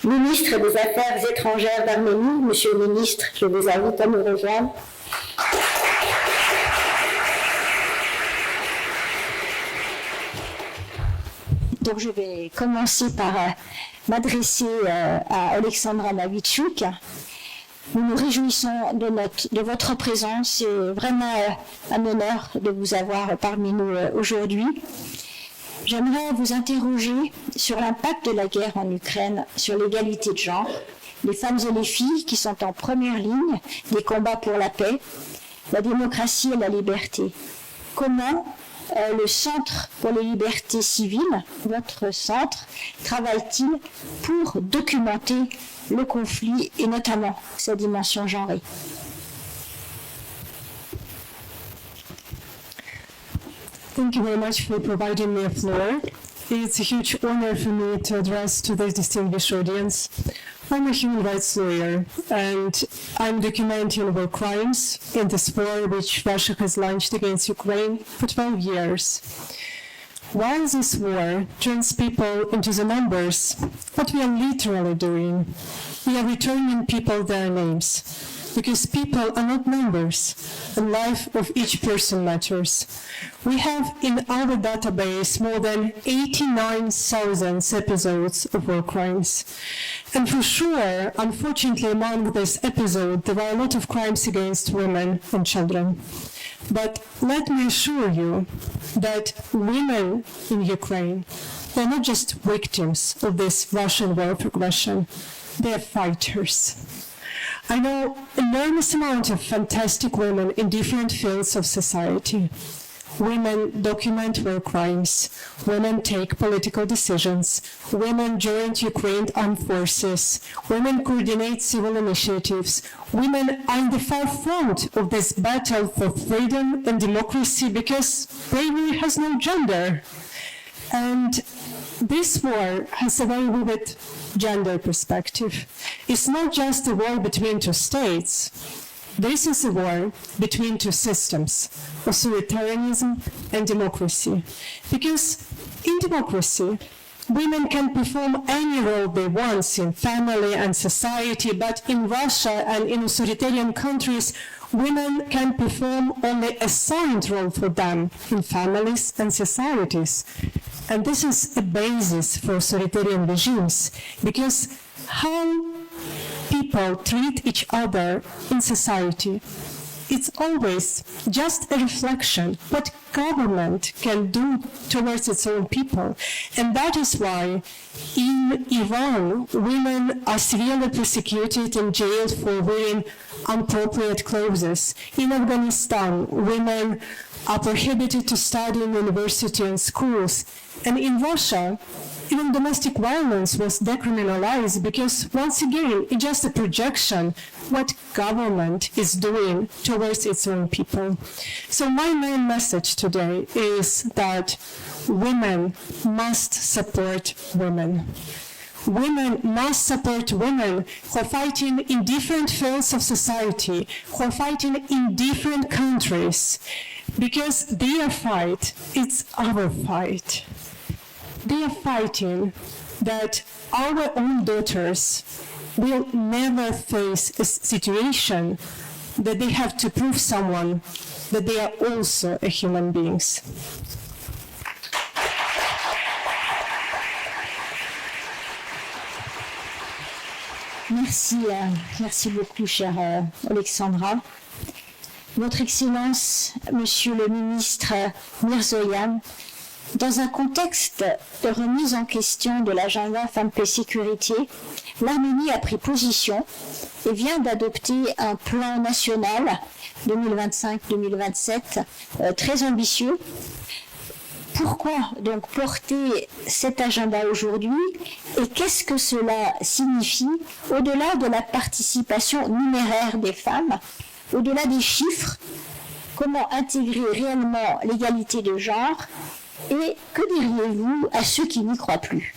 Ministre des Affaires étrangères d'Arménie, Monsieur le Ministre, je vous invite à me rejoindre. Donc je vais commencer par m'adresser à Alexandra Navichuk. Nous nous réjouissons de votre présence. C'est vraiment un honneur de vous avoir parmi nous aujourd'hui. J'aimerais vous interroger sur l'impact de la guerre en Ukraine sur l'égalité de genre, les femmes et les filles qui sont en première ligne des combats pour la paix, la démocratie et la liberté. Comment le Centre pour les libertés civiles, votre centre, travaille-t-il pour documenter le conflit et notamment sa dimension genrée? Thank you very much for providing me a floor. It's a huge honor for me to address to this distinguished audience. I'm a human rights lawyer, and I'm documenting war crimes in this war which Russia has launched against Ukraine for 12 years. While this war turns people into the numbers, what we are literally doing, we are returning people their names, because people are not numbers, and life of each person matters. We have in our database more than 89,000 episodes of war crimes. And for sure, unfortunately, among this episode, there are a lot of crimes against women and children. But let me assure you that women in Ukraine, they're not just victims of this Russian war of aggression, they're fighters. I know enormous amount of fantastic women in different fields of society. Women document war crimes, women take political decisions, women join Ukraine armed forces, women coordinate civil initiatives, women are in the far front of this battle for freedom and democracy because bravery has no gender. And this war has a very vivid gender perspective. It's not just a war between two states. This is a war between two systems, authoritarianism and democracy. Because in democracy, women can perform any role they want in family and society, but in Russia and in authoritarian countries, women can perform only a assigned role for them in families and societies. And this is a basis for authoritarian regimes, because how people treat each other in society, it's always just a reflection what government can do towards its own people. And that is why in Iran, women are severely persecuted and jailed for wearing inappropriate clothes. In Afghanistan, women are prohibited to study in university and schools. And in Russia, even domestic violence was decriminalized because, once again, it's just a projection what government is doing towards its own people. So my main message today is that women must support women. Women must support women who are fighting in different fields of society, who are fighting in different countries, because their fight, it's our fight. They are fighting that our own daughters will never face a situation that they have to prove someone that they are also a human beings. Merci beaucoup, chère Alexandra. Votre Excellence, Monsieur le Ministre Mirzoyan, dans un contexte de remise en question de l'agenda Femmes, Paix, Sécurité, l'Arménie a pris position et vient d'adopter un plan national 2025-2027 très ambitieux. Pourquoi donc porter cet agenda aujourd'hui et qu'est-ce que cela signifie au-delà de la participation numéraire des femmes, au-delà des chiffres, comment intégrer réellement l'égalité de genre et que diriez-vous à ceux qui n'y croient plus?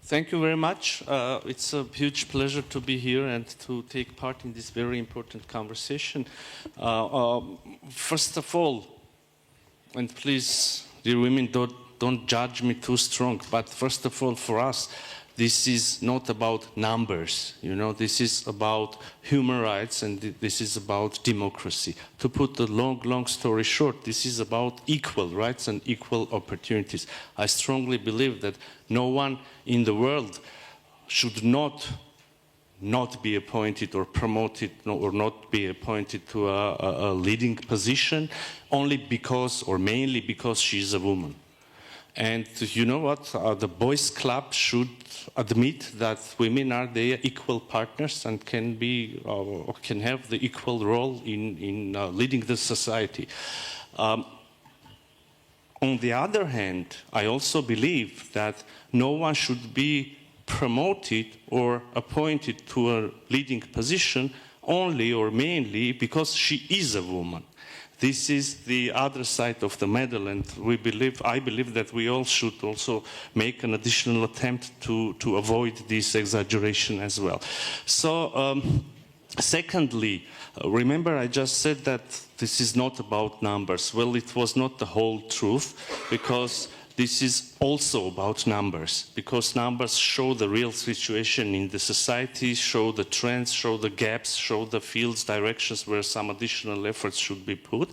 Thank you very much. It's a huge pleasure to be here and to take part in this very important conversation. First of all, and please, dear women, don't judge me too strong, but first of all, for us, this is not about numbers, this is about human rights, and this is about democracy. To put a long story short, this is about equal rights and equal opportunities. I strongly believe that no one in the world should not be appointed or promoted or not be appointed to a leading position only because or mainly because she's a woman. And you know what? The boys' club should admit that women are their equal partners and can have the equal role in leading the society. On the other hand, I also believe that no one should be promoted or appointed to a leading position only or mainly because she is a woman. This is the other side of the medal, and I believe that we all should also make an additional attempt to avoid this exaggeration as well. So, secondly, remember I just said that this is not about numbers. Well, it was not the whole truth, because this is also about numbers, because numbers show the real situation in the society, show the trends, show the gaps, show the fields, directions where some additional efforts should be put.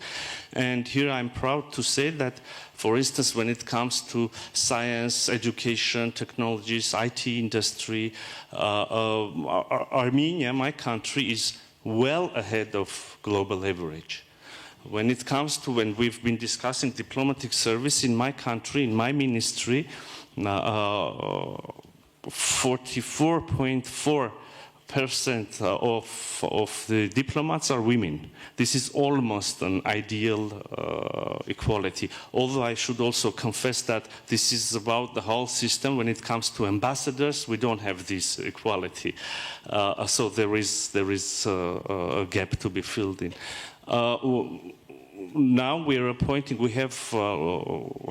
And here I'm proud to say that, for instance, when it comes to science, education, technologies, IT industry, Armenia, my country, is well ahead of global average. When it comes to when we've been discussing diplomatic service in my country, in my ministry, 44.4% of the diplomats are women. This is almost an ideal equality. Although I should also confess that this is about the whole system. When it comes to ambassadors, we don't have this equality. So there is a gap to be filled in. Now we have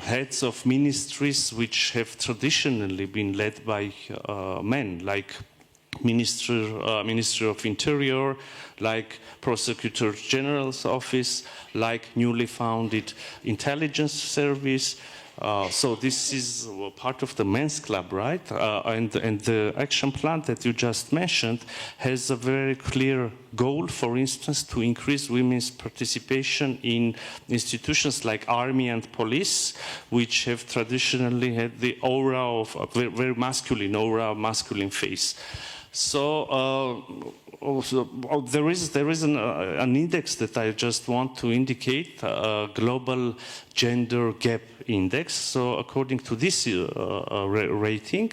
heads of ministries which have traditionally been led by men, like Ministry of Interior, like Prosecutor General's Office, like newly founded Intelligence Service. So this is part of the men's club, right? And the action plan that you just mentioned has a very clear goal, for instance, to increase women's participation in institutions like army and police, which have traditionally had the aura of a very masculine face. So there is an index that I just want to indicate, a global gender gap index. So according to this rating,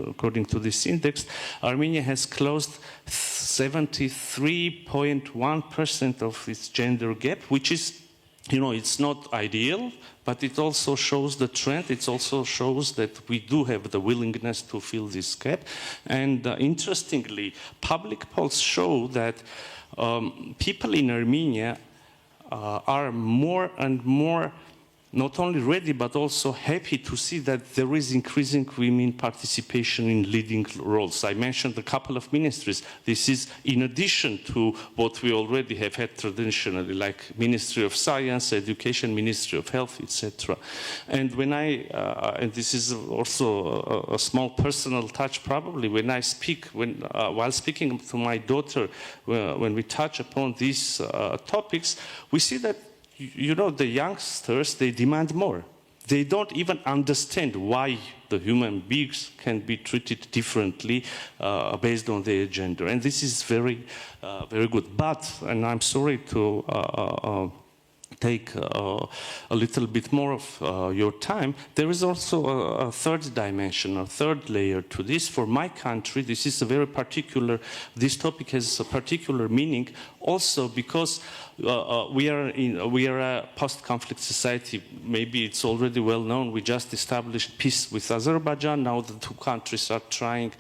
according to this index, Armenia has closed 73.1% of its gender gap, which is, it's not ideal, but it also shows the trend. It also shows that we do have the willingness to fill this gap. And interestingly, public polls show that people in Armenia are more and more not only ready, but also happy to see that there is increasing women participation in leading roles. I mentioned a couple of ministries. This is in addition to what we already have had traditionally, like Ministry of Science, Education, Ministry of Health, etc. And and this is also a small personal touch probably, when I speak, while speaking to my daughter, when we touch upon these topics, we see that the youngsters, they demand more. They don't even understand why the human beings can be treated differently based on their gender. And this is very, very good. But, and I'm sorry to take a little bit more of your time, there is also a third dimension, a third layer to this. For my country, this is a very particular, this topic has a particular meaning also because we are a post-conflict society. Maybe it's already well known. We just established peace with Azerbaijan. Now the two countries are trying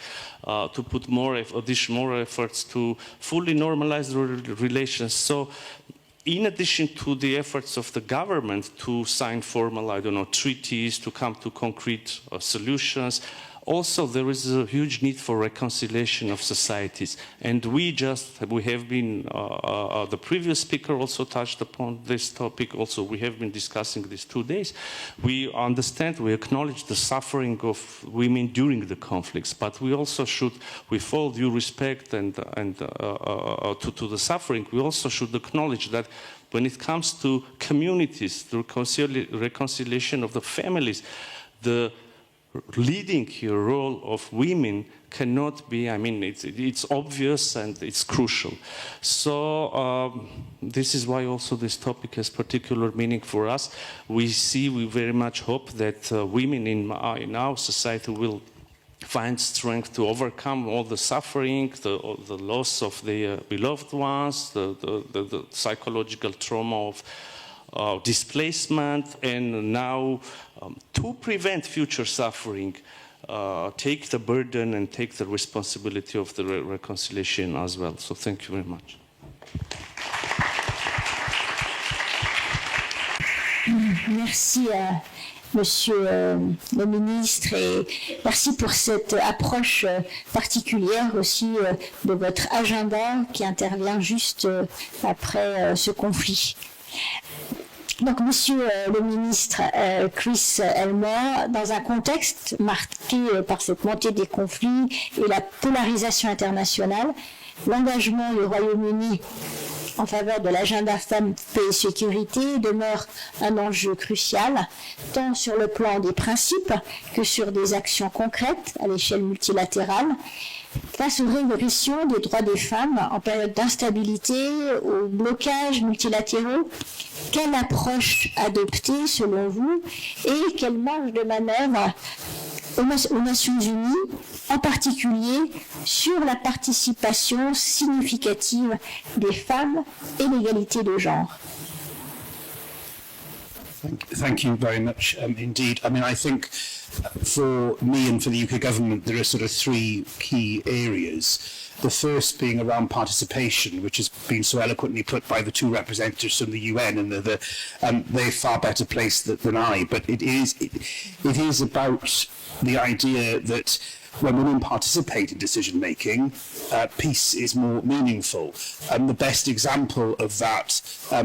to put more efforts to fully normalize the relations. So, in addition to the efforts of the government to sign formal, treaties, to come to concrete solutions, Also, there is a huge need for reconciliation of societies. And we have been, the previous speaker also touched upon this topic. Also, we have been discussing this 2 days. We understand, we acknowledge the suffering of women during the conflicts, but we also should, with all due respect and to the suffering, we also should acknowledge that when it comes to communities, the reconciliation of the families, the leading role of women cannot be, I mean, it's obvious and it's crucial. So this is why also this topic has particular meaning for us. We very much hope that women in our society will find strength to overcome all the suffering, the loss of their beloved ones, the psychological trauma of displacement, and now to prevent future suffering, take the burden and take the responsibility of the reconciliation as well. So thank you very much. Merci Monsieur le ministre, et merci pour cette approche particulière aussi de votre agenda qui intervient juste après ce conflit. Donc, Monsieur le ministre Chris Elmore, dans un contexte marqué par cette montée des conflits et la polarisation internationale, l'engagement du Royaume-Uni en faveur de l'agenda femmes, paix et sécurité demeure un enjeu crucial, tant sur le plan des principes que sur des actions concrètes à l'échelle multilatérale. Face aux régressions des droits des femmes en période d'instabilité, aux blocages multilatéraux, quelle approche adopter selon vous et quelle marge de manœuvre aux Nations Unies, en particulier sur la participation significative des femmes et l'égalité de genre? Thank you very much indeed. I mean, I think for me and for the UK government, there are sort of three key areas. The first being around participation, which has been so eloquently put by the two representatives from the UN, and they're far better placed than I. But it is about the idea that when women participate in decision making, peace is more meaningful. And the best example of that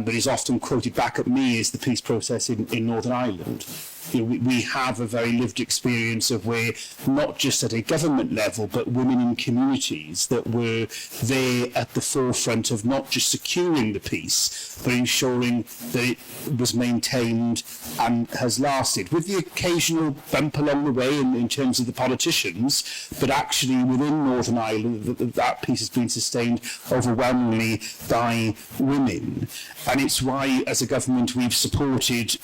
is often quoted back at me is the peace process in Northern Ireland. You know, we have a very lived experience of where, not just at a government level, but women in communities that were there at the forefront of not just securing the peace, but ensuring that it was maintained and has lasted, with the occasional bump along the way in terms of the politicians, but actually within Northern Ireland, that peace has been sustained overwhelmingly by women. And it's why, as a government, we've supported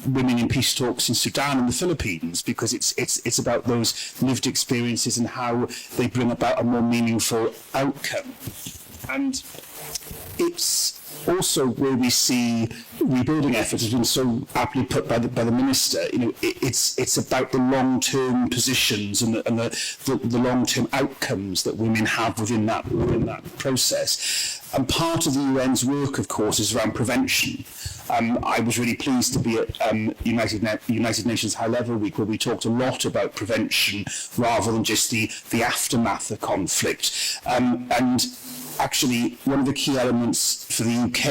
women in peace talks in Sudan and the Philippines, because it's about those lived experiences and how they bring about a more meaningful outcome. And it's also where we see rebuilding efforts has been so aptly put by the minister. You know, it's about the long-term positions and the long-term outcomes that women have within that process. And part of the UN's work, of course, is around prevention. I was really pleased to be at United Nations High Level Week, where we talked a lot about prevention rather than just the aftermath of conflict. And actually, one of the key elements for the UK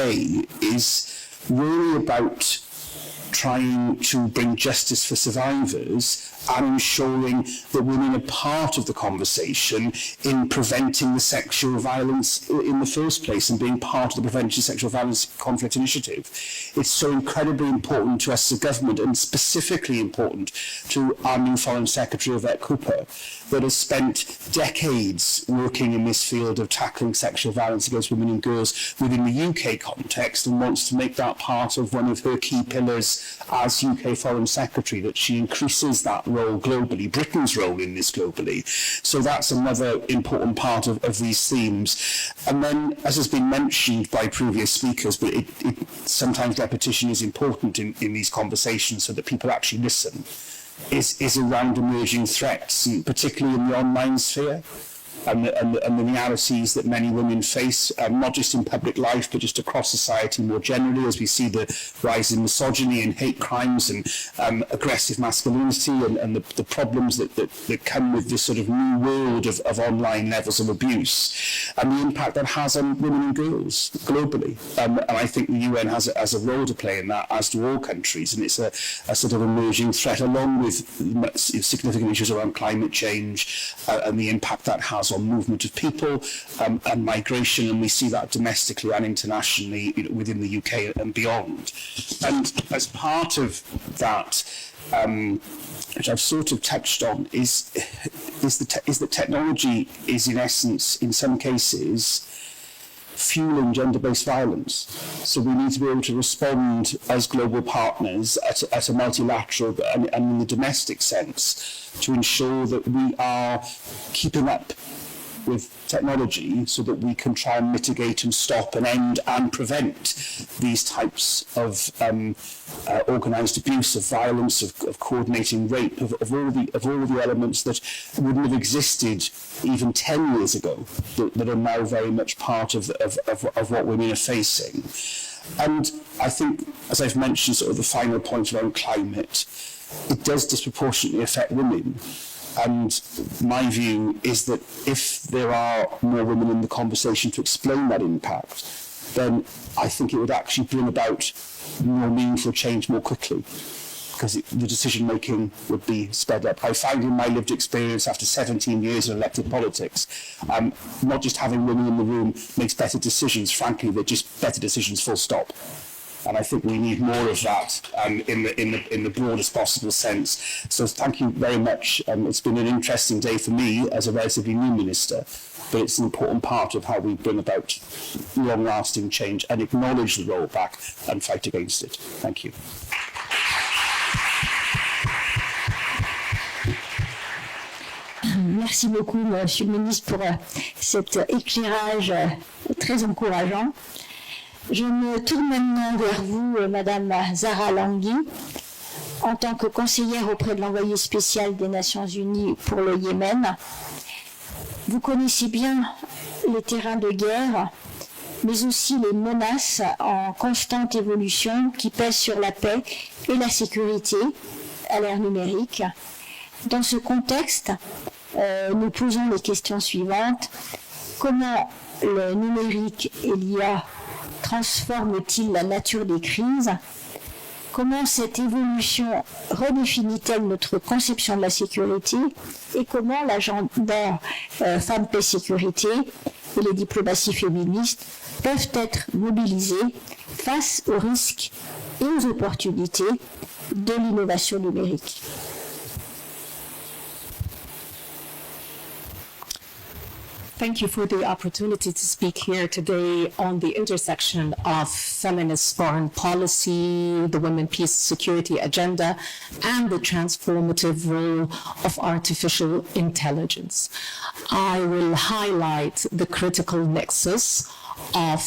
is really about trying to bring justice for survivors and ensuring that women are part of the conversation in preventing the sexual violence in the first place and being part of the Prevention of Sexual Violence Conflict Initiative. It's so incredibly important to us as a government, and specifically important to our new Foreign Secretary, Yvette Cooper, that has spent decades working in this field of tackling sexual violence against women and girls within the UK context, and wants to make that part of one of her key pillars as UK Foreign Secretary, that she increases that role globally, Britain's role in this globally. So that's another important part of these themes. And then, as has been mentioned by previous speakers, but sometimes repetition is important in these conversations so that people actually listen, is around emerging threats, particularly in the online sphere. and the realities that many women face, not just in public life, but just across society more generally, as we see the rise in misogyny and hate crimes and aggressive masculinity and the problems that come with this sort of new world of online levels of abuse, and the impact that has on women and girls globally. And I think the UN has a role to play in that, as do all countries, and it's a sort of emerging threat, along with significant issues around climate change and the impact that has on movement of people and migration, and we see that domestically and internationally, within the UK and beyond. And as part of that, which I've sort of touched on, is that technology is, in essence, in some cases, fueling gender-based violence. So we need to be able to respond as global partners at a multilateral and in the domestic sense to ensure that we are keeping up with technology so that we can try and mitigate and stop and end and prevent these types of organised abuse, of violence, of coordinating rape, of all the elements that wouldn't have existed even 10 years ago, that are now very much part of what women are facing. And I think, as I've mentioned, sort of the final point around climate, it does disproportionately affect women. And my view is that if there are more women in the conversation to explain that impact, then I think it would actually bring about more meaningful change more quickly, because the decision-making would be sped up. I find in my lived experience after 17 years of elected politics, not just having women in the room makes better decisions. Frankly, they're just better decisions, full stop. And I think we need more of that in the broadest possible sense. So thank you very much. It's been an interesting day for me as a relatively new minister, but it's an important part of how we bring about long-lasting change and acknowledge the rollback and fight against it. Thank you. Merci beaucoup, Monsieur le Ministre, pour cet éclairage très encourageant. Je me tourne maintenant vers vous, Madame Zahra Langui, en tant que conseillère auprès de l'envoyé spécial des Nations Unies pour le Yémen. Vous connaissez bien les terrains de guerre, mais aussi les menaces en constante évolution qui pèsent sur la paix et la sécurité à l'ère numérique. Dans ce contexte, nous posons les questions suivantes. Comment le numérique et l'IA transforme-t-il la nature des crises? Comment cette évolution redéfinit-elle notre conception de la sécurité? Et comment l'agenda Femmes, Paix, Sécurité et les diplomaties féministes peuvent être mobilisées face aux risques et aux opportunités de l'innovation numérique? Thank you for the opportunity to speak here today on the intersection of feminist foreign policy, the women, peace, security agenda, and the transformative role of artificial intelligence. I will highlight the critical nexus of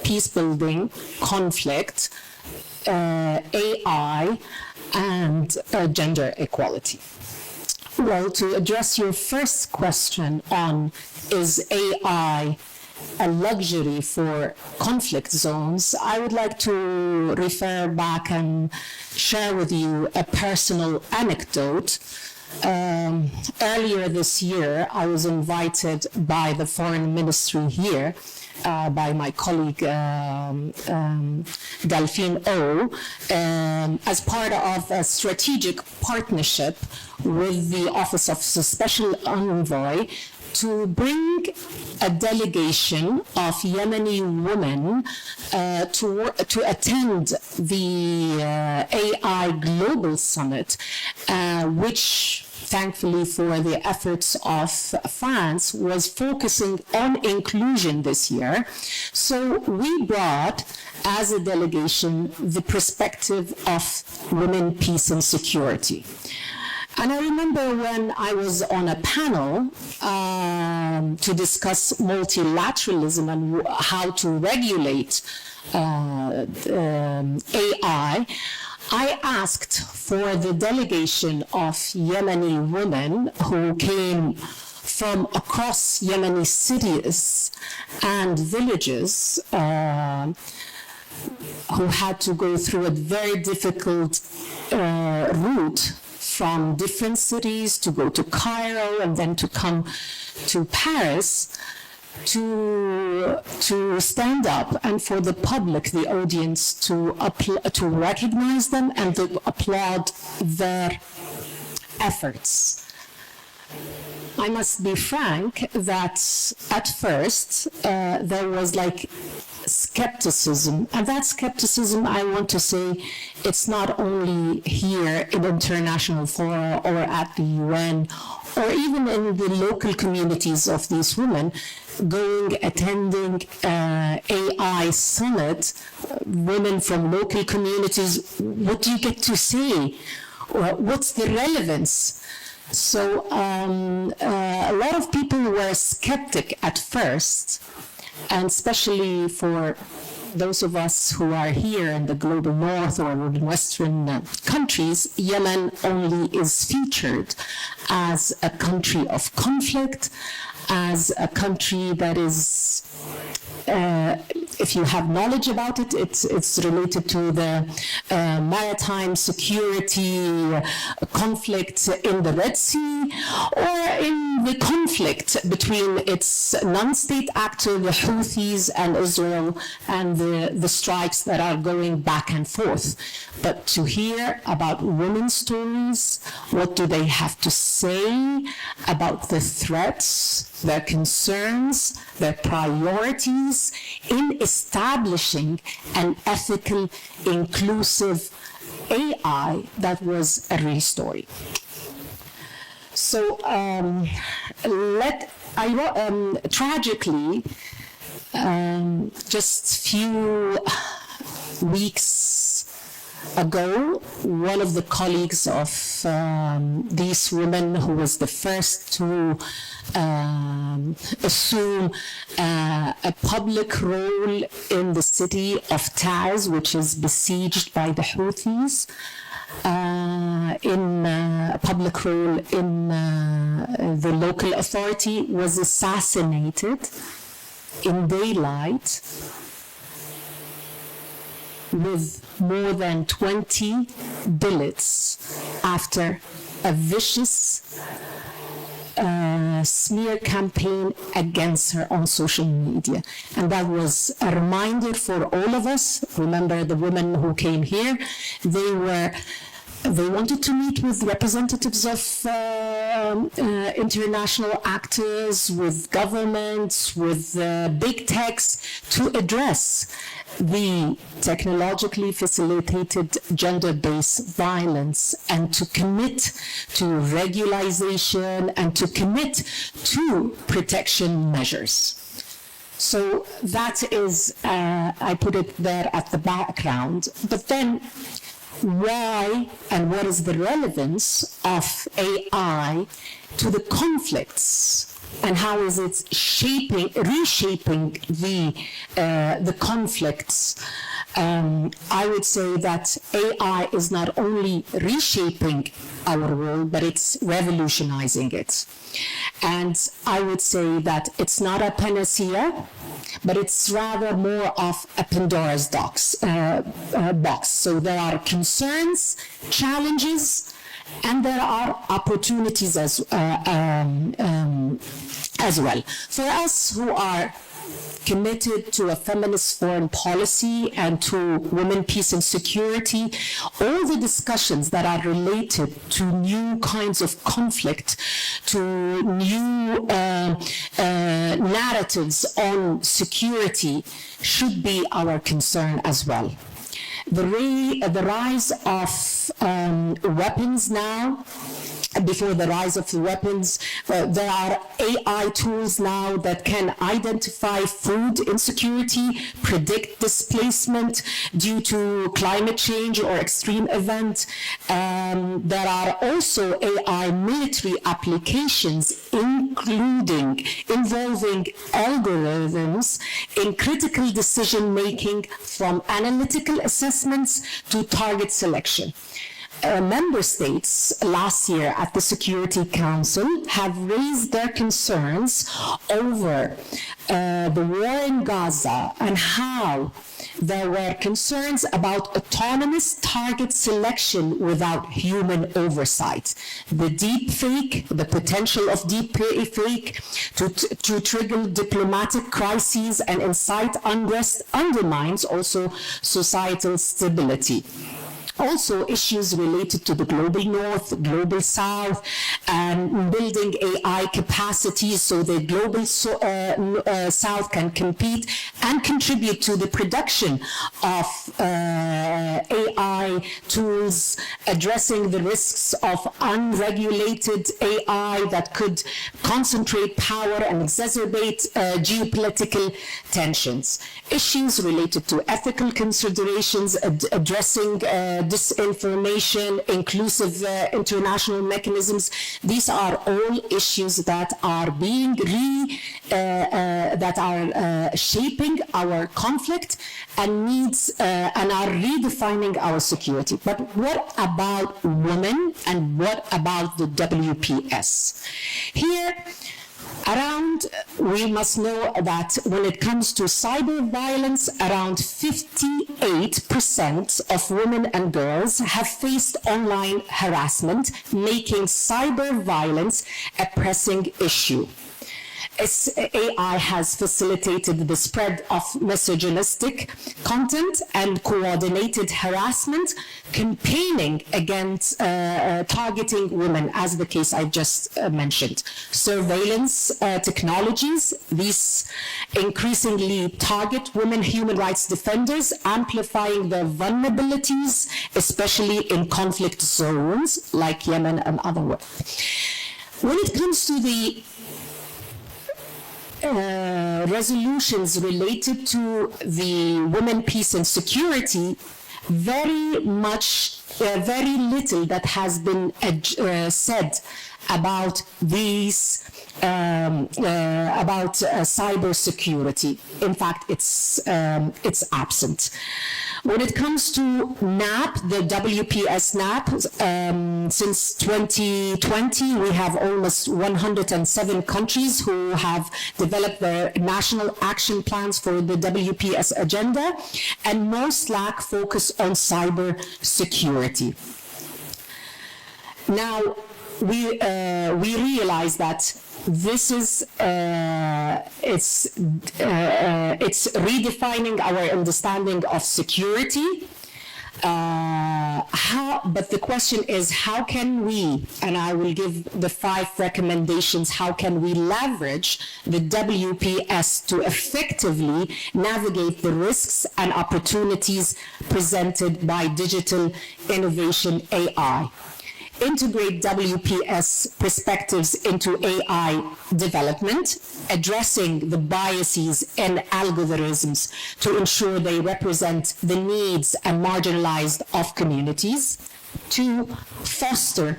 peace building, conflict, AI, and gender equality. Well, to address your first question on is AI a luxury for conflict zones, I would like to refer back and share with you a personal anecdote. Earlier this year, I was invited by the foreign ministry here, by my colleague Delphine O, as part of a strategic partnership with the Office of the Special Envoy to bring a delegation of Yemeni women to attend the AI Global Summit, which thankfully for the efforts of France, was focusing on inclusion this year. So we brought, as a delegation, the perspective of women, peace, and security. And I remember when I was on a panel to discuss multilateralism and how to regulate AI, I asked for the delegation of Yemeni women who came from across Yemeni cities and villages who had to go through a very difficult route from different cities to go to Cairo and then to come to Paris to stand up and for the public, the audience, to recognize them and to applaud their efforts. I must be frank that at first there was like skepticism, and that skepticism, I want to say, it's not only here in international fora or at the UN or even in the local communities of these women, attending AI summit, women from local communities, what do you get to say? What's the relevance? So a lot of people were skeptic at first, and especially for those of us who are here in the global north or in Western countries, Yemen only is featured as a country of conflict, as a country that is, if you have knowledge about it, it's related to the maritime security conflict in the Red Sea, or in the conflict between its non-state actor, the Houthis, and Israel, and the strikes that are going back and forth. But to hear about women's stories, what do they have to say about the threats, their concerns, their priorities in establishing an ethical, inclusive AI, that was a real story. So tragically, just few weeks ago, one of the colleagues of these women, who was the first to assume a public role in the city of Taiz, which is besieged by the Houthis, in a public role in the local authority, was assassinated in daylight with more than 20 bullets after a vicious smear campaign against her on social media. And that was a reminder for all of us. Remember the women who came here, they wanted to meet with representatives of international actors, with governments, with big techs, to address the technologically facilitated gender-based violence, and to commit to regularization and to commit to protection measures. So that is, I put it there at the background. But then, why and what is the relevance of AI to the conflicts, and how is it reshaping the conflicts? I would say that AI is not only reshaping our world, but it's revolutionizing it. And I would say that it's not a panacea, but it's rather more of a Pandora's box. So there are concerns, challenges, and there are opportunities as well. For us who are committed to a feminist foreign policy and to women, peace and security, all the discussions that are related to new kinds of conflict, to new narratives on security should be our concern as well. The rise of weapons now, before the rise of the weapons, there are AI tools now that can identify food insecurity, predict displacement due to climate change or extreme event. There are also AI military applications, involving algorithms in critical decision making, from analytical assessments to target selection. member states last year at the Security Council have raised their concerns over the war in Gaza and how there were concerns about autonomous target selection without human oversight. The deep fake, the potential of deep fake to trigger diplomatic crises and incite unrest undermines also societal stability. Also, issues related to the global north, global south, and building AI capacities so the global south can compete and contribute to the production of AI tools, addressing the risks of unregulated AI that could concentrate power and exacerbate geopolitical tensions. Issues related to ethical considerations, addressing disinformation, inclusive international mechanisms. These are all issues that are being shaping our conflict and needs and are redefining our security. But what about women and what about the WPS? Here, we must know that when it comes to cyber violence, around 58% of women and girls have faced online harassment, making cyber violence a pressing issue. AI has facilitated the spread of misogynistic content and coordinated harassment, campaigning against targeting women, as the case I just mentioned. Surveillance technologies, these increasingly target women human rights defenders, amplifying their vulnerabilities, especially in conflict zones like Yemen and other ones. When it comes to the resolutions related to the women, peace and security, very little that has been said about these, about cyber security. In fact, it's absent. When it comes to NAP, the WPS NAP, since 2020, we have almost 107 countries who have developed their national action plans for the WPS agenda, and most lack focus on cyber security. Now, we realize that this is it's redefining our understanding of security. But the question is, how can we, and I will give the 5 recommendations, how can we leverage the WPS to effectively navigate the risks and opportunities presented by digital innovation AI? Integrate WPS perspectives into AI development, addressing the biases in algorithms to ensure they represent the needs and marginalized of communities. 2, foster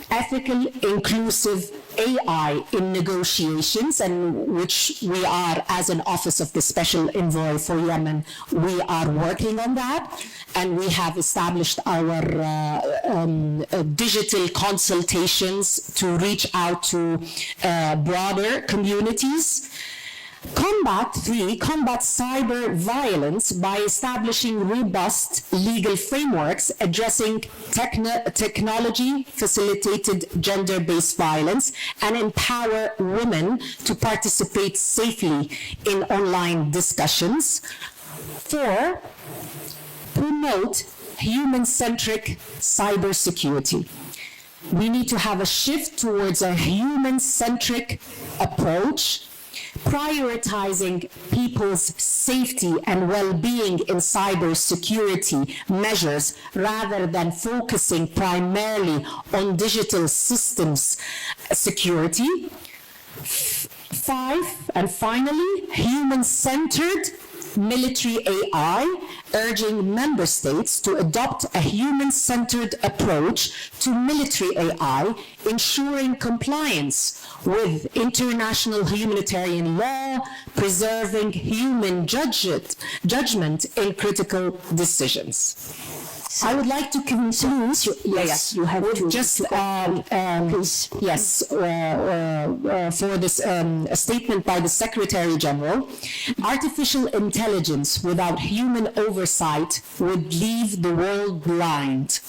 ethical, inclusive AI in negotiations, and which we are, as an Office of the Special Envoy for Yemen, we are working on that, and we have established our digital consultations to reach out to broader communities. Combat cyber violence by establishing robust legal frameworks addressing technology-facilitated gender-based violence and empower women to participate safely in online discussions. 4, promote human-centric cybersecurity. We need to have a shift towards a human-centric approach, prioritizing people's safety and well-being in cybersecurity measures rather than focusing primarily on digital systems security. 5, and finally, human-centered military AI, urging member states to adopt a human-centered approach to military AI, ensuring compliance with international humanitarian law, preserving human judgment in critical decisions. I would like to conclude. Yes, you have to. Just please. yes, for this a statement by the Secretary General, artificial intelligence without human oversight would leave the world blind,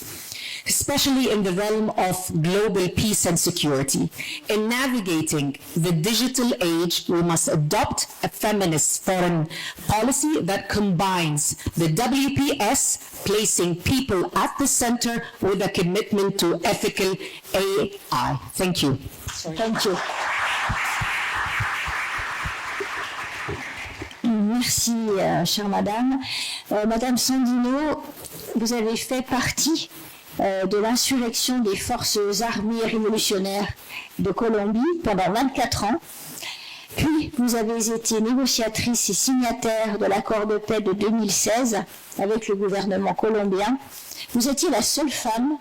especially in the realm of global peace and security. In navigating the digital age, we must adopt a feminist foreign policy that combines the WPS, placing people at the center, with a commitment to ethical AI. Thank you. Thank you. Merci, chère madame. Madame Sandino, vous avez fait partie de l'insurrection des forces armées révolutionnaires de Colombie pendant 24 ans. Puis, vous avez été négociatrice et signataire de l'accord de paix de 2016 avec le gouvernement colombien. Vous étiez la seule femme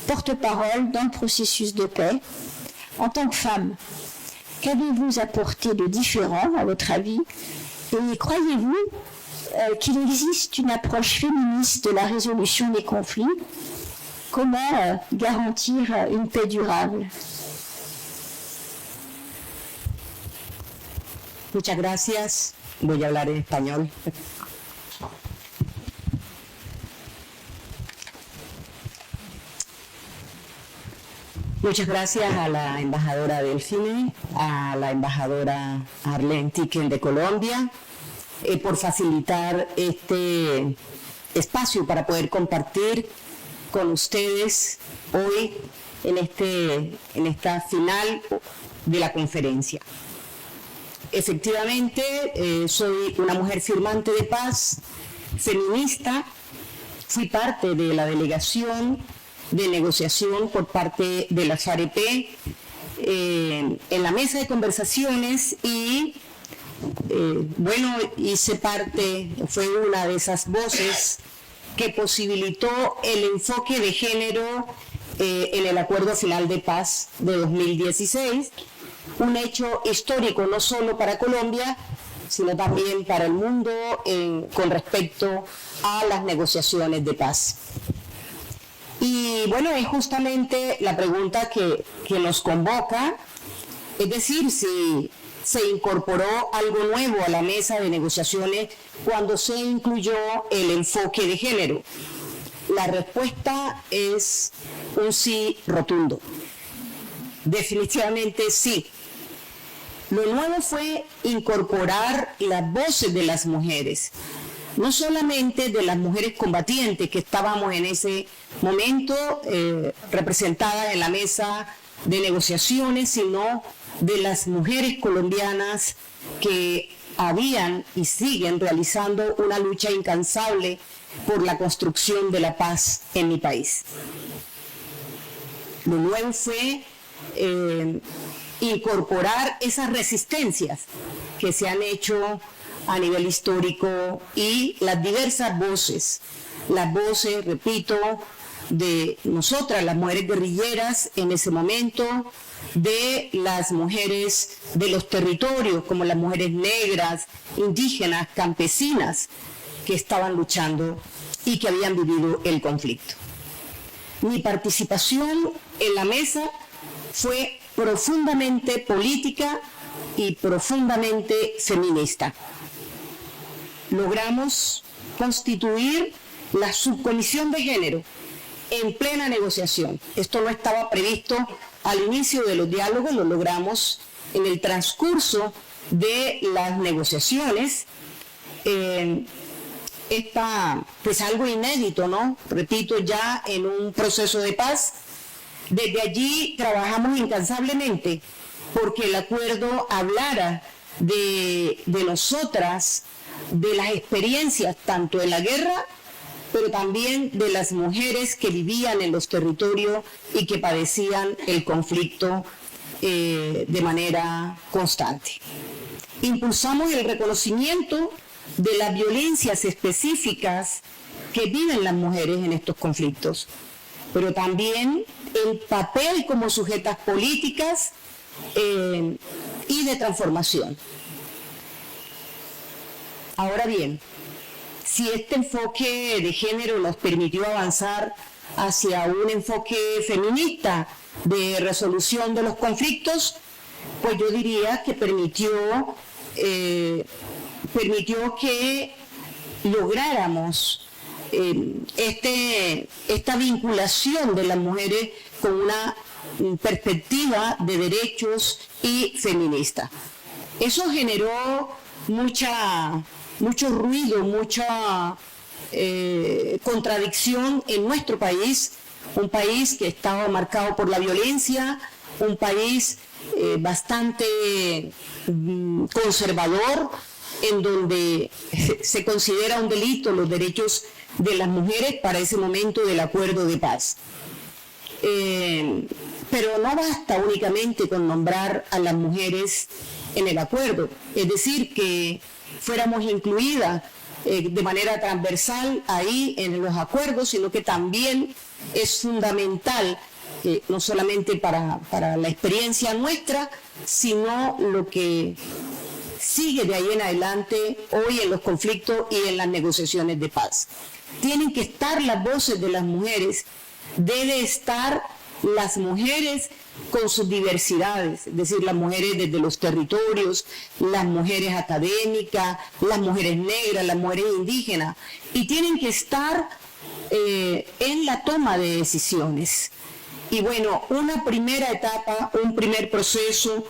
porte-parole dans le processus de paix. En tant que femme, qu'avez-vous apporté de différent, à votre avis? Et croyez-vous qu'il existe une approche féministe de la résolution des conflits? Comment garantir une paix durable? Muchas gracias. Voy a hablar en español. Muchas gracias a la embajadora Delfine, a la embajadora Arlene Tiken de Colombia, por facilitar este espacio para poder compartir con ustedes hoy en esta final de la conferencia. Efectivamente, soy una mujer firmante de paz, feminista, fui parte de la delegación de negociación por parte de la FAREP en la mesa de conversaciones y bueno, hice parte, fue una de esas voces que posibilitó el enfoque de género en el Acuerdo Final de Paz de 2016, un hecho histórico no solo para Colombia, sino también para el mundo con respecto a las negociaciones de paz. Y bueno, es justamente la pregunta que nos convoca, es decir, si se incorporó algo nuevo a la mesa de negociaciones cuando se incluyó el enfoque de género. La respuesta es un sí rotundo. Definitivamente sí. Lo nuevo fue incorporar las voces de las mujeres, no solamente de las mujeres combatientes que estábamos en ese momento representadas en la mesa de negociaciones, sino de las mujeres colombianas que habían y siguen realizando una lucha incansable por la construcción de la paz en mi país. Lo nuevo fue incorporar esas resistencias que se han hecho a nivel histórico y las diversas voces, repito, de nosotras, las mujeres guerrilleras en ese momento, de las mujeres de los territorios, como las mujeres negras, indígenas, campesinas, que estaban luchando y que habían vivido el conflicto. Mi participación en la mesa fue profundamente política y profundamente feminista. Logramos constituir la subcomisión de género en plena negociación. Esto no estaba previsto al inicio de los diálogos, lo logramos en el transcurso de las negociaciones. Pues algo inédito, ¿no? Repito, ya en un proceso de paz. Desde allí trabajamos incansablemente porque el acuerdo hablara de nosotras, de las experiencias tanto en la guerra, pero también de las mujeres que vivían en los territorios y que padecían el conflicto de manera constante. Impulsamos el reconocimiento de las violencias específicas que viven las mujeres en estos conflictos, pero también el papel como sujetas políticas y de transformación. Ahora bien, si este enfoque de género nos permitió avanzar hacia un enfoque feminista de resolución de los conflictos, pues yo diría que permitió que lográramos esta vinculación de las mujeres con una perspectiva de derechos y feminista. Eso generó mucho ruido, mucha contradicción en nuestro país, un país que estaba marcado por la violencia, un país bastante conservador, en donde se considera un delito los derechos de las mujeres para ese momento del acuerdo de paz. Pero no basta únicamente con nombrar a las mujeres en el acuerdo, es decir, que fuéramos incluidas de manera transversal ahí en los acuerdos, sino que también es fundamental, no solamente para la experiencia nuestra, sino lo que sigue de ahí en adelante hoy en los conflictos y en las negociaciones de paz. Tienen que estar las voces de las mujeres, debe estar las mujeres con sus diversidades, es decir, las mujeres desde los territorios, las mujeres académicas, las mujeres negras, las mujeres indígenas, y tienen que estar en la toma de decisiones. Y bueno, una primera etapa, un primer proceso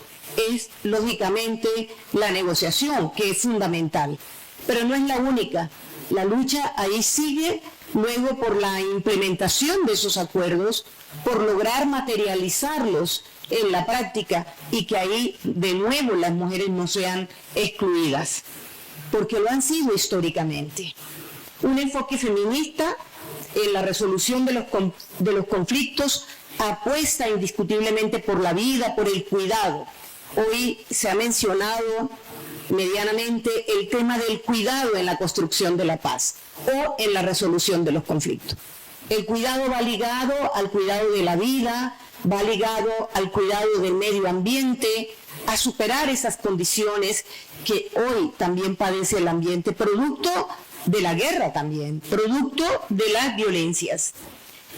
es lógicamente la negociación, que es fundamental, pero no es la única. La lucha ahí sigue luego por la implementación de esos acuerdos, por lograr materializarlos en la práctica y que ahí de nuevo las mujeres no sean excluidas, porque lo han sido históricamente. Un enfoque feminista en la resolución de los conflictos apuesta indiscutiblemente por la vida, por el cuidado. Hoy se ha mencionado medianamente el tema del cuidado en la construcción de la paz o en la resolución de los conflictos. El cuidado va ligado al cuidado de la vida, va ligado al cuidado del medio ambiente, a superar esas condiciones que hoy también padece el ambiente, producto de la guerra también, producto de las violencias.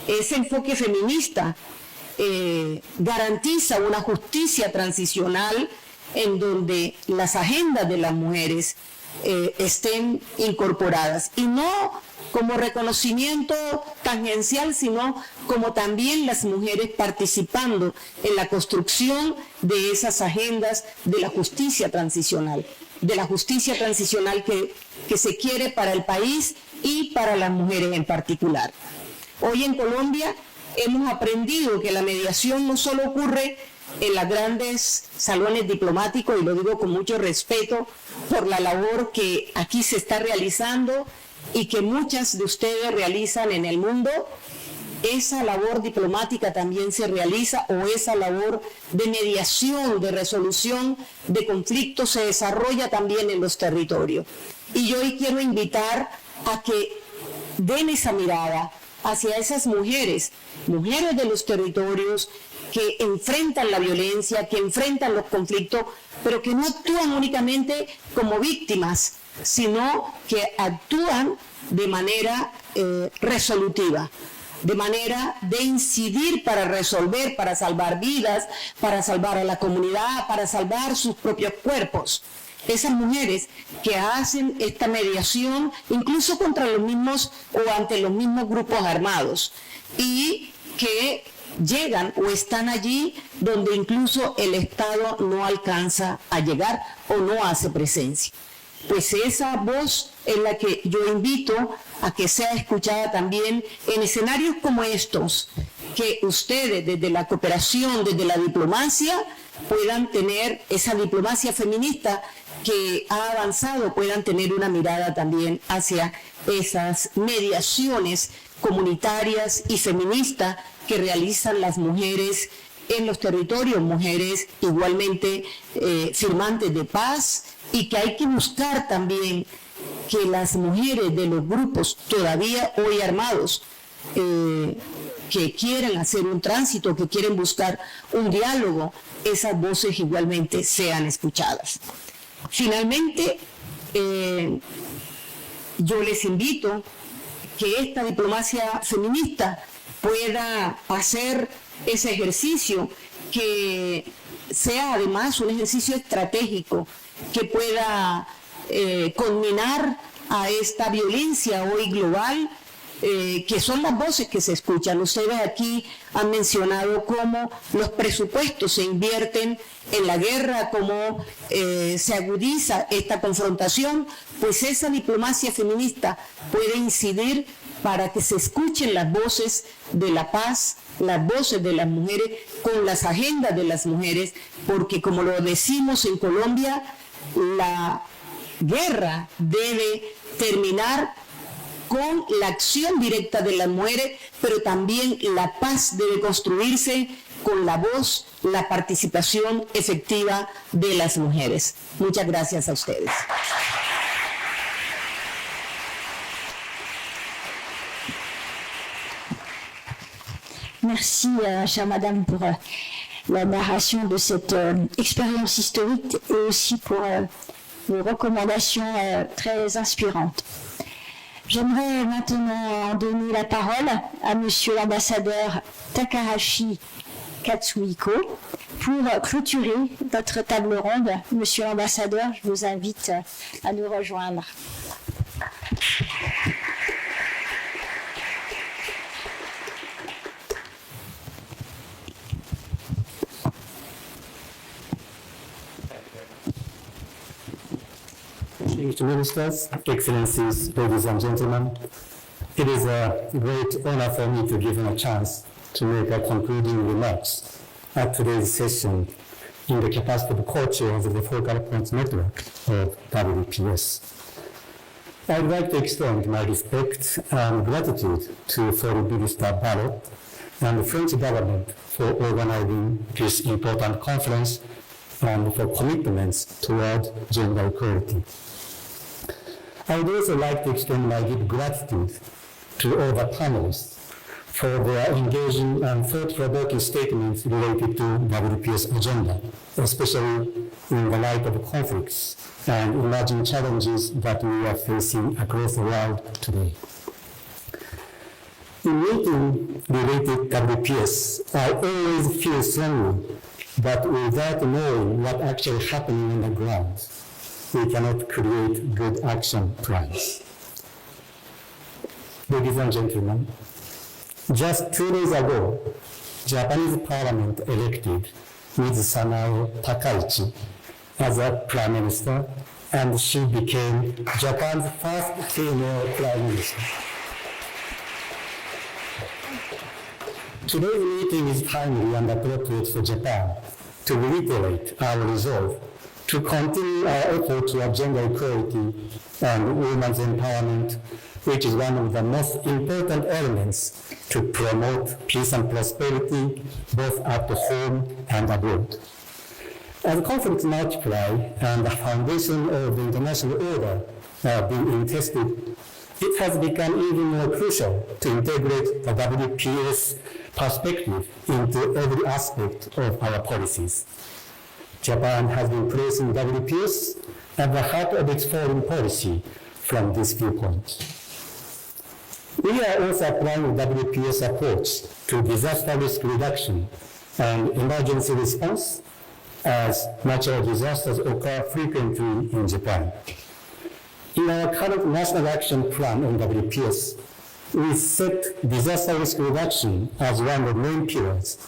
Ese enfoque feminista garantiza una justicia transicional en donde las agendas de las mujeres estén incorporadas, y no como reconocimiento tangencial, sino como también las mujeres participando en la construcción de esas agendas de la justicia transicional que se quiere para el país y para las mujeres en particular. Hoy en Colombia hemos aprendido que la mediación no solo ocurre en los grandes salones diplomáticos, y lo digo con mucho respeto por la labor que aquí se está realizando y que muchas de ustedes realizan en el mundo. Esa labor diplomática también se realiza, o esa labor de mediación, de resolución de conflictos se desarrolla también en los territorios. Y yo hoy quiero invitar a que den esa mirada hacia esas mujeres de los territorios que enfrentan la violencia, que enfrentan los conflictos, pero que no actúan únicamente como víctimas, sino que actúan de manera resolutiva, de manera de incidir para resolver, para salvar vidas, para salvar a la comunidad, para salvar sus propios cuerpos. Esas mujeres que hacen esta mediación incluso contra los mismos o ante los mismos grupos armados, y que llegan o están allí donde incluso el Estado no alcanza a llegar o no hace presencia. Pues esa voz es la que yo invito a que sea escuchada también en escenarios como estos, que ustedes desde la cooperación, desde la diplomacia, puedan tener esa diplomacia feminista que ha avanzado, puedan tener una mirada también hacia esas mediaciones comunitarias y feministas que realizan las mujeres en los territorios, mujeres igualmente firmantes de paz, y que hay que buscar también que las mujeres de los grupos todavía hoy armados que quieren hacer un tránsito, que quieren buscar un diálogo, esas voces igualmente sean escuchadas. Finalmente, yo les invito que esta diplomacia feminista pueda hacer ese ejercicio, que sea además un ejercicio estratégico, que pueda conminar a esta violencia hoy global, que son las voces que se escuchan. Ustedes aquí han mencionado cómo los presupuestos se invierten en la guerra, cómo se agudiza esta confrontación, pues esa diplomacia feminista puede incidir para que se escuchen las voces de la paz, las voces de las mujeres, con las agendas de las mujeres, porque como lo decimos en Colombia, la guerra debe terminar con la acción directa de las mujeres, pero también la paz debe construirse con la voz, la participación efectiva de las mujeres. Muchas gracias a ustedes. Merci, chère madame, pour la narration de cette expérience historique et aussi pour vos recommandations très inspirantes. J'aimerais maintenant donner la parole à monsieur l'ambassadeur Takahashi Katsuhiko pour clôturer notre table ronde. Monsieur l'ambassadeur, je vous invite à nous rejoindre. Distinguished ministers, excellencies, ladies and gentlemen, it is a great honor for me to give you a chance to make a concluding remarks at today's session in the capacity of co-chair of the Focal Points Network of WPS. I would like to extend my respect and gratitude to Foreign Minister Barrot and the French government for organizing this important conference and for commitments toward gender equality. I would also like to extend my deep gratitude to all the panelists for their engaging and thought-provoking statements related to WPS agenda, especially in the light of conflicts and emerging challenges that we are facing across the world today. In meeting related WPS, I always feel strongly that without knowing what actually happening on the ground, we cannot create good action plans. Ladies and gentlemen, just 2 days ago, Japanese parliament elected Ms. Sanae Takaichi as a prime minister, and she became Japan's first female prime minister. Today's meeting is timely and appropriate for Japan to reiterate our resolve to continue our effort toward gender equality and women's empowerment, which is one of the most important elements to promote peace and prosperity both at home and abroad. As conflicts multiply and the foundation of the international order are being tested, it has become even more crucial to integrate the WPS perspective into every aspect of our policies. Japan has been placing WPS at the heart of its foreign policy from this viewpoint. We are also applying the WPS approach to disaster risk reduction and emergency response as natural disasters occur frequently in Japan. In our current National Action Plan on WPS, we set disaster risk reduction as one of the main pillars,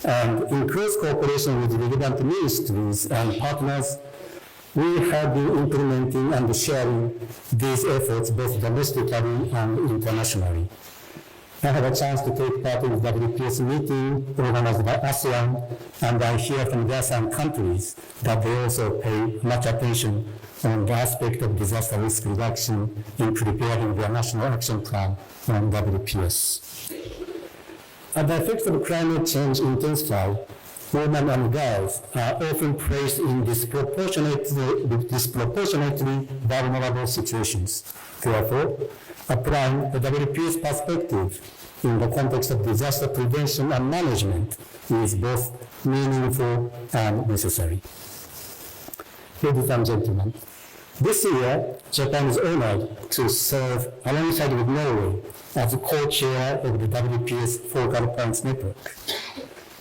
and in close cooperation with relevant ministries and partners, we have been implementing and sharing these efforts both domestically and internationally. I had a chance to take part in the WPS meeting organized by ASEAN, and I hear from the ASEAN countries that they also pay much attention on the aspect of disaster risk reduction in preparing their national action plan on WPS. As the effects of climate change intensify, women and girls are often placed in disproportionately vulnerable situations. Therefore, applying the WPS perspective in the context of disaster prevention and management is both meaningful and necessary. Ladies and gentlemen, This year, Japan is honored to serve alongside with Norway as the co-chair of the WPS Focal Points Network.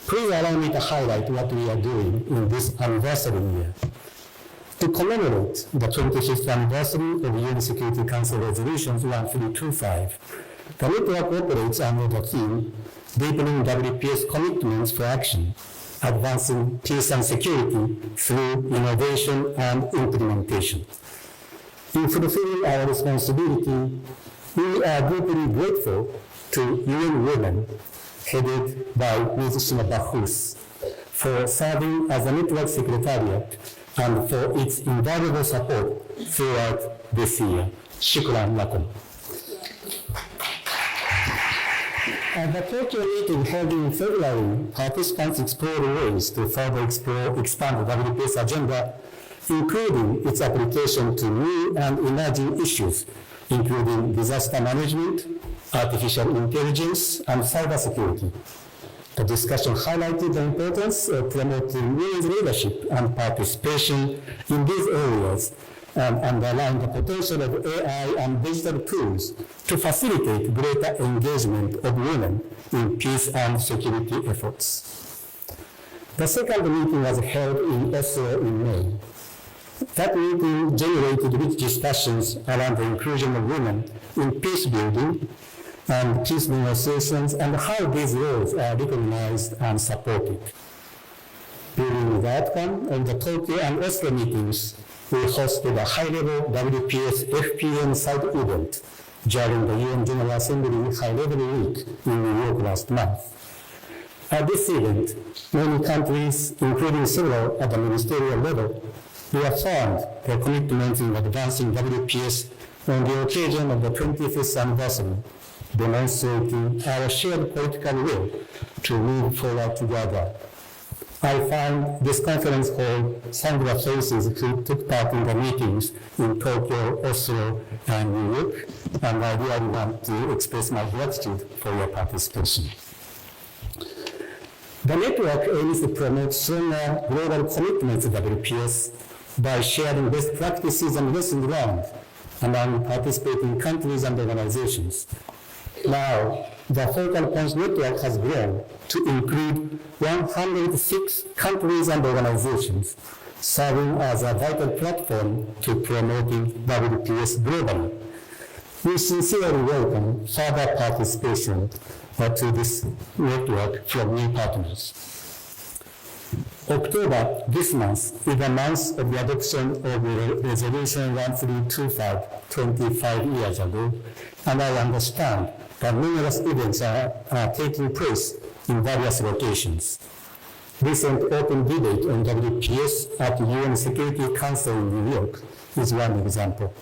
Please allow me to highlight what we are doing in this anniversary year. To commemorate the 25th anniversary of the UN Security Council Resolutions 1325, the network operates under the theme, Deepening WPS Commitments for Action, Advancing Peace and Security through Innovation and Implementation. In fulfilling our responsibility, we are deeply grateful to UN Women, headed by Ms. Shimabahus, for serving as a network secretariat and for its invaluable support throughout this year. Shukran lakum. At the Tokyo meeting held in February, participants explored ways to further expand the WPS agenda, including its application to new and emerging issues, including disaster management, artificial intelligence, and cybersecurity. The discussion highlighted the importance of promoting women's leadership and participation in these areas and underlined the potential of AI and digital tools to facilitate greater engagement of women in peace and security efforts. The second meeting was held in Oslo in May. That meeting generated rich discussions around the inclusion of women in peace building and peace negotiations and how these roles are recognized and supported. During the outcome of the Tokyo and Oslo meetings, we hosted a high-level WPS FPN side event during the UN General Assembly High-Level Week in New York last month. At this event, many countries, including several at the ministerial level, reaffirmed their commitment in advancing WPS on the occasion of the 25th anniversary, demonstrating our shared political will to move forward together. I find this conference hall some of the faces who took part in the meetings in Tokyo, Oslo, and New York, and I really want to express my gratitude for your participation. The network aims to promote stronger global commitment to WPS by sharing best practices and lessons learned among participating countries and organizations. Now, the Focal Points Network has grown to include 106 countries and organizations, serving as a vital platform to promoting WPS globally. We sincerely welcome further participation to this network from new partners. October this month is the month of the adoption of Resolution 1325 25 years ago, and I understand that numerous events are taking place in various locations. Recent open debate on WPS at the UN Security Council in New York is one example.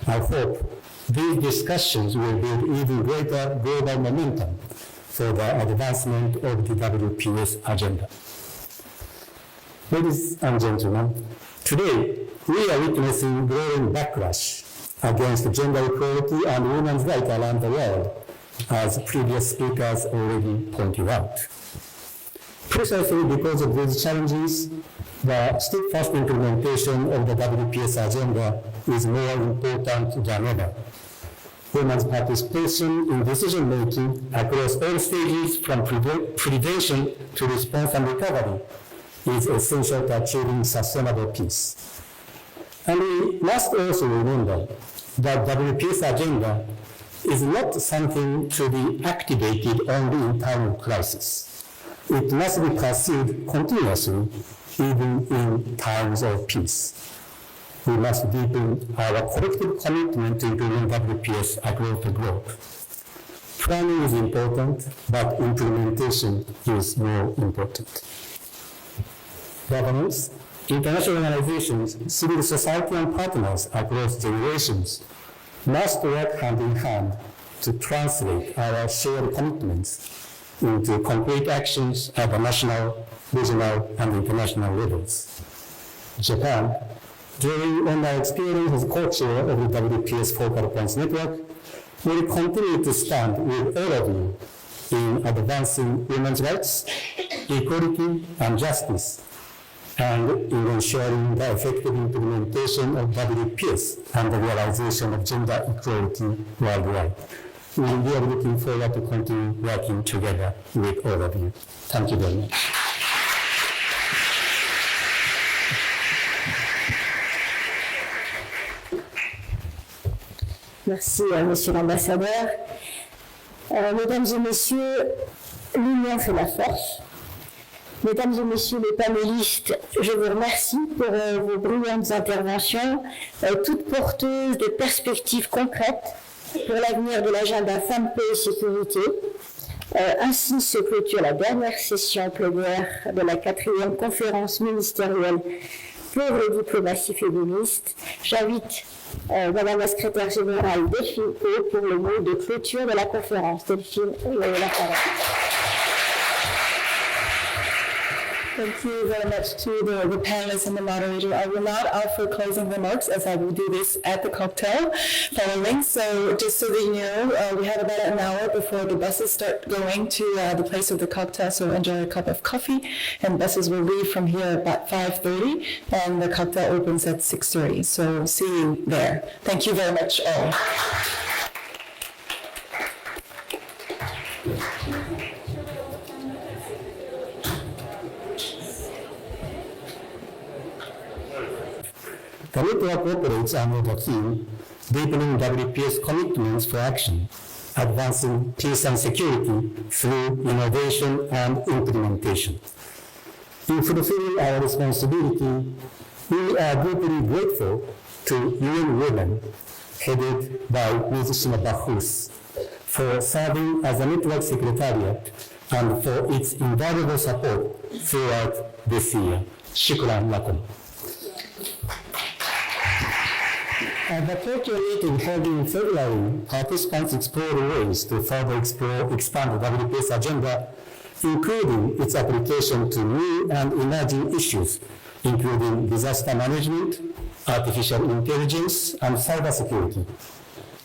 I hope these discussions will build even greater global momentum for the advancement of the WPS agenda. Ladies and gentlemen, today we are witnessing growing backlash against gender equality and women's rights around the world, as previous speakers already pointed out. Precisely because of these challenges, the steadfast implementation of the WPS agenda is more important than ever. Women's participation in decision-making across all stages from prevention to response and recovery is essential to achieving sustainable peace. And we must also remember that WPS agenda is not something to be activated only in time of crisis. It must be pursued continuously, even in times of peace. We must deepen our collective commitment to implement WPS across the globe. Planning is important, but implementation is more important. Governments, international organizations, civil society, and partners across generations must work hand in hand to translate our shared commitments into concrete actions at the national, regional, and international levels. Japan, drawing on our experience as co-chair of the WPS Focal Points Network, will continue to stand with all of you in advancing women's rights, equality, and justice, and in ensuring the effective implementation of WPS and the realization of gender equality worldwide. We are looking forward to continue working together with all of you. Thank you very much. Merci, Monsieur l'Ambassadeur. Mesdames et Messieurs, l'union fait la force. Mesdames et Messieurs les panélistes, je vous remercie pour vos brillantes interventions, toutes porteuses de perspectives concrètes pour l'avenir de l'agenda Femmes, Paix et Sécurité. Ainsi se clôture la dernière session plénière de la 4e conférence ministérielle pour les diplomaties féministes. J'invite Madame la secrétaire générale Delphine O pour le mot de clôture de la conférence. Delphine, vous avez la parole. Thank you very much to the panelists and the moderator. I will not offer closing remarks as I will do this at the cocktail following. So just so that you know, we have about an hour before the buses start going to the place of the cocktail. So enjoy a cup of coffee, and buses will leave from here about 5:30, and the cocktail opens at 6:30. So see you there. Thank you very much all. The network operates under the theme, deepening WPS commitments for action, advancing peace and security through innovation and implementation. In fulfilling our responsibility, we are deeply grateful to UN Women, headed by Ms. Bahus, for serving as a network secretariat and for its invaluable support throughout this year. Shukran lakum. At the Tokyo meeting held in February, participants explored ways to further expand the WPS agenda, including its application to new and emerging issues, including disaster management, artificial intelligence, and cybersecurity.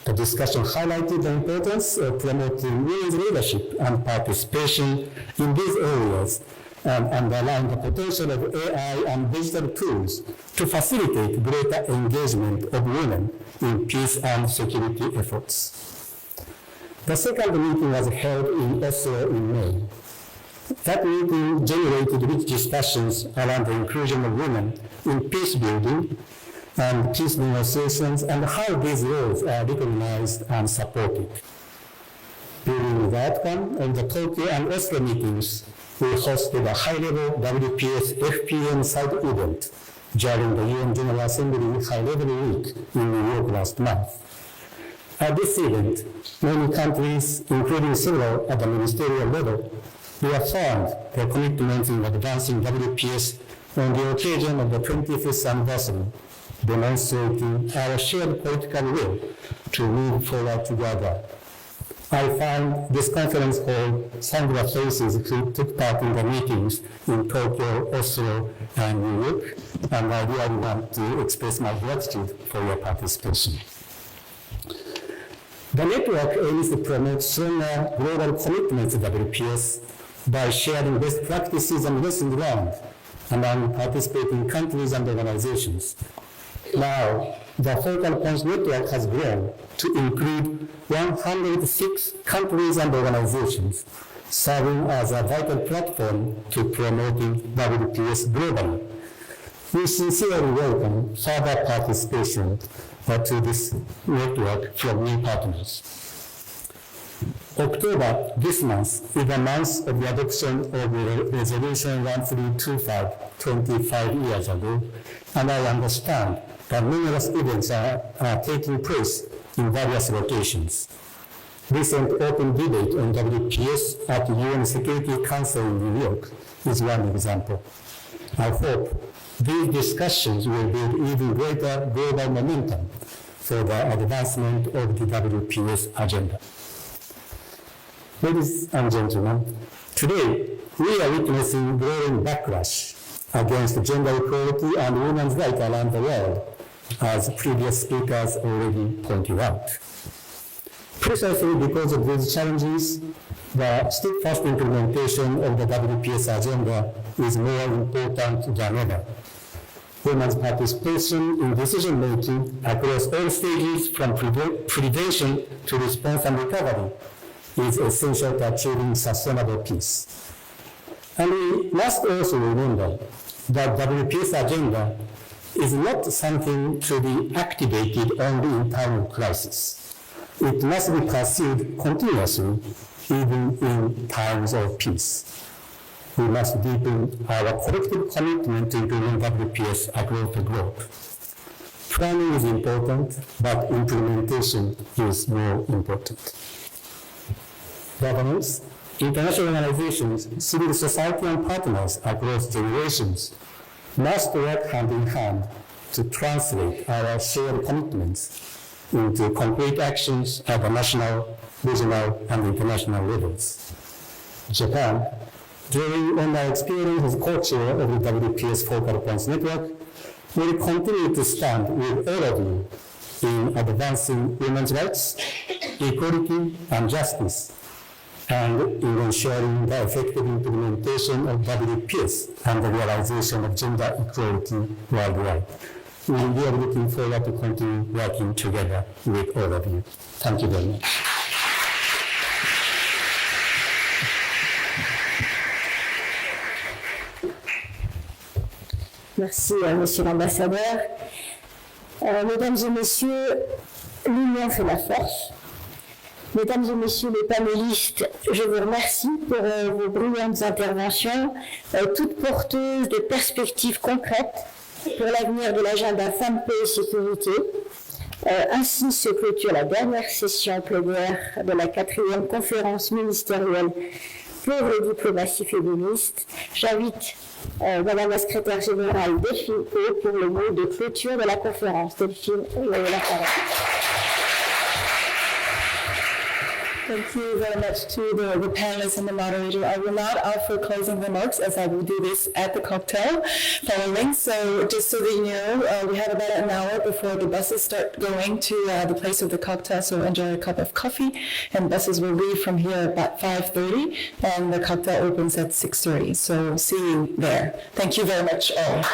The discussion highlighted the importance of promoting women's leadership and participation in these areas, and underline the potential of AI and digital tools to facilitate greater engagement of women in peace and security efforts. The second meeting was held in Oslo in May. That meeting generated rich discussions around the inclusion of women in peace building and peace negotiations and how these roles are recognized and supported. During the outcome of the Tokyo and Oslo meetings, we hosted a high-level WPS FPN side event during the UN General Assembly High-Level Week in New York last month. At this event, many countries, including several at the ministerial level, reaffirmed their commitment in advancing WPS on the occasion of the 25th anniversary, demonstrating our shared political will to move forward together. I find this conference call some of the faces who took part in the meetings in Tokyo, Oslo, and New York, and I really want to express my gratitude for your participation. The network aims to promote stronger global commitments to WPS by sharing best practices and lessons learned among participating countries and organizations. Now, the Focal Points Network has grown to include 106 countries and organizations, serving as a vital platform to promoting WPS globally. We sincerely welcome further participation to this network from new partners. October this month is the month of the adoption of Resolution 1325 25 years ago, and I understand that numerous events are taking place in various locations. Recent open debate on WPS at the UN Security Council in New York is one example. I hope these discussions will build even greater global momentum for the advancement of the WPS agenda. Ladies and gentlemen, today we are witnessing growing backlash against gender equality and women's rights around the world, as previous speakers already pointed out. Precisely because of these challenges, the steadfast implementation of the WPS agenda is more important than ever. Women's participation in decision-making across all stages from prevention to response and recovery is essential to achieving sustainable peace. And we must also remember that WPS agenda is not something to be activated only in time of crisis. It must be pursued continuously, even in times of peace. We must deepen our collective commitment to implement WPS across the globe. Planning is important, but implementation is more important. Governments, international organizations, civil society and partners across generations must work hand in hand to translate our shared commitments into concrete actions at the national, regional, and international levels. Japan, drawing on our experience as co-chair of the WPS Focal Points Network, will continue to stand with all of you in advancing women's rights, equality, and justice, and in ensuring the effective implementation of WPS and the realization of gender equality worldwide. We are looking forward to continue working together with all of you. Thank you very much. Merci, Monsieur l'Ambassadeur. Mesdames et Messieurs, l'union fait la force. Mesdames et Messieurs les panélistes, je vous remercie pour vos brillantes interventions, toutes porteuses de perspectives concrètes pour l'avenir de l'agenda Femmes, Paix et Sécurité. Ainsi se clôture la dernière session plénière de la 4e conférence ministérielle pour les diplomaties féministes. J'invite Madame la secrétaire générale Delphine Haut pour le mot de clôture de la conférence. Delphine, vous avez la parole. Thank you very much to the panelists and the moderator. I will not offer closing remarks as I will do this at the cocktail following. So just so that you know, we have about an hour before the buses start going to the place of the cocktail. So enjoy a cup of coffee, and buses will leave from here about 5:30, and the cocktail opens at 6:30. So see you there. Thank you very much all.